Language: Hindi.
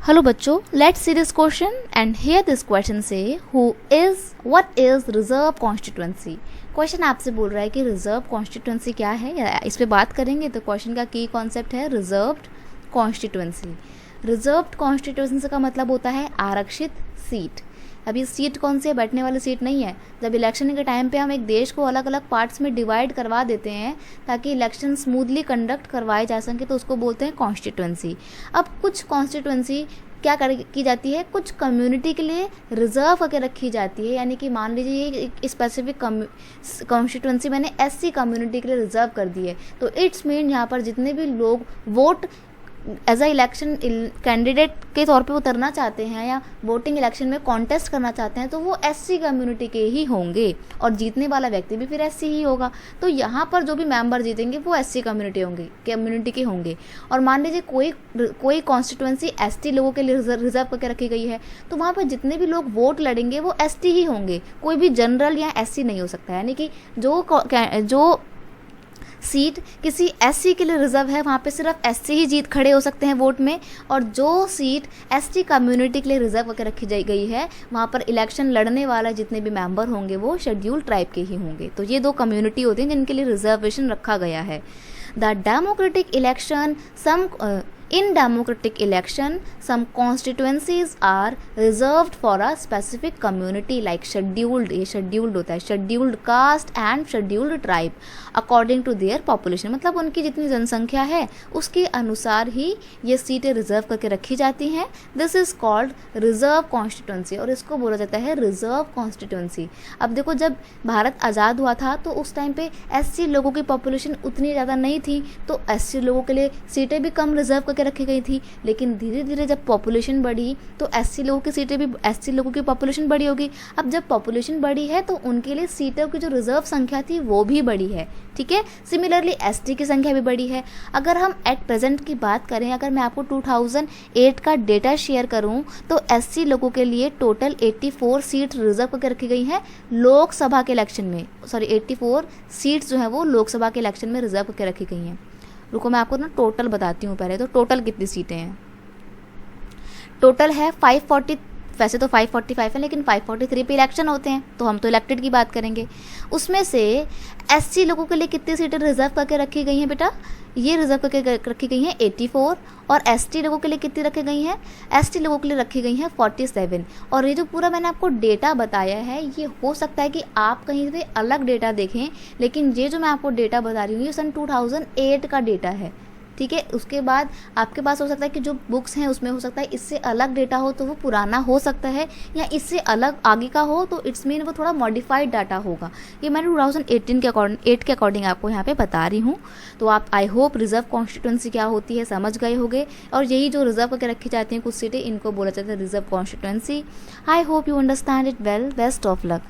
हेलो बच्चों, let's see this question and here this question से what is reserve constituency. Question आपसे बोल रहा है कि रिजर्व कॉन्स्टिट्यूएंसी क्या है, इस पे बात करेंगे। तो क्वेश्चन का की कॉन्सेप्ट है रिजर्व्ड कॉन्स्टिट्यूएंसी। रिजर्व्ड कॉन्स्टिट्यूएंसी का मतलब होता है आरक्षित सीट। अब ये सीट कौन सी है? बैठने वाली सीट नहीं है। जब इलेक्शन के टाइम पे हम एक देश को अलग अलग पार्ट्स में डिवाइड करवा देते हैं ताकि इलेक्शन स्मूथली कंडक्ट करवाए जा सके तो उसको बोलते हैं कॉन्स्टिट्यूएंसी। अब कुछ कॉन्स्टिट्यूएंसी क्या की जाती है, कुछ कम्युनिटी के लिए रिजर्व करके रखी जाती है। यानी कि मान लीजिए ये स्पेसिफिक कॉन्स्टिट्यूएंसी मैंने एससी कम्युनिटी के लिए रिजर्व कर दी है, तो इट्स मीन यहाँ पर जितने भी लोग vote as a election candidate के तौर पे उतरना चाहते हैं या वोटिंग इलेक्शन में कॉन्टेस्ट करना चाहते हैं तो वो एससी कम्युनिटी के ही होंगे और जीतने वाला व्यक्ति भी फिर एससी ही होगा। तो यहाँ पर जो भी मेंबर जीतेंगे वो एससी कम्युनिटी के होंगे। और मान लीजिए कोई कॉन्स्टिट्यूएंसी एसटी लोगों के लिए रिजर्व करके रखी गई है तो वहाँ पर जितने भी लोग वोट लड़ेंगे वो एसटी ही होंगे, कोई भी जनरल या एससी नहीं हो सकता। यानी कि जो सीट किसी एससी के लिए रिजर्व है वहाँ पे सिर्फ एससी ही जीत खड़े हो सकते हैं वोट में, और जो सीट एसटी कम्युनिटी के लिए रिजर्व करके रखी गई है वहाँ पर इलेक्शन लड़ने वाला जितने भी मेंबर होंगे वो शेड्यूल्ड ट्राइब के ही होंगे। तो ये दो कम्युनिटी होती हैं जिनके लिए रिजर्वेशन रखा गया है। The democratic election In democratic election, some constituencies are reserved for a specific community like scheduled, ये scheduled होता है, scheduled caste and scheduled tribe according to their population। मतलब उनकी जितनी जनसंख्या है उसके अनुसार ही ये सीटें रिजर्व करके रखी जाती हैं। This is called reserve constituency और इसको बोला जाता है रिजर्व कॉन्स्टिट्यूएंसी। अब देखो, जब भारत आज़ाद हुआ था तो उस टाइम पे एससी लोगों की पॉपुलेशन उतनी ज़्यादा नहीं थी, तो एससी लोगों के लिए सीटें भी कम रिजर्व करके रखी गई थी। लेकिन धीरे धीरे जब पॉपुलेशन बढ़ी तो एससी लोगों की पॉपुलेशन बढ़ी होगी। अब जब पॉपुलेशन बढ़ी है तो उनके लिए सीटों की जो रिजर्व संख्या थी वो भी बढ़ी है। ठीक है, सिमिलरली एसटी की संख्या भी बढ़ी है। अगर हम एट प्रेजेंट की बात करें, अगर मैं आपको 2008 का डेटा शेयर करूं तो एससी लोगों के लिए टोटल 84 सीट रिजर्व करके रखी गई हैं लोकसभा के इलेक्शन में। 84 सीट्स जो है वो लोकसभा के इलेक्शन में रिजर्व करके रखी गई हैं। रुको मैं आपको ना टोटल बताती हूँ पहले। तो टोटल कितनी सीटें हैं? टोटल है 540। वैसे तो 545 है लेकिन 543 पे इलेक्शन होते हैं तो हम तो इलेक्टेड की बात करेंगे। उसमें से एससी लोगों के लिए कितनी सीटें रिजर्व करके रखी गई हैं बेटा? ये रिजर्व करके रखी गई हैं 84। और एसटी लोगों के लिए कितनी रखी गई हैं? एसटी लोगों के लिए रखी गई हैं 47। और ये जो पूरा मैंने आपको डेटा बताया है ये हो सकता है कि आप कहीं से अलग डेटा देखें, लेकिन ये जो मैं आपको डेटा बता रही हूँ ये सन 2008 का डेटा है। ठीक है, उसके बाद आपके पास हो सकता है कि जो बुक्स हैं उसमें हो सकता है इससे अलग डेटा हो तो वो पुराना हो सकता है, या इससे अलग आगे का हो तो इट्स मीन वो थोड़ा मॉडिफाइड डाटा होगा। ये मैंने 2018 के अकॉर्डिंग आपको यहाँ पे बता रही हूँ। तो आप आई होप रिजर्व कॉन्स्टिट्यूएंसी क्या होती है समझ गए होंगे। और यही जो रिजर्व करके रखी जाती हैं कुछ सीटें, इनको बोला जाता है reserve constituency. I hope you understand it well. Best of luck.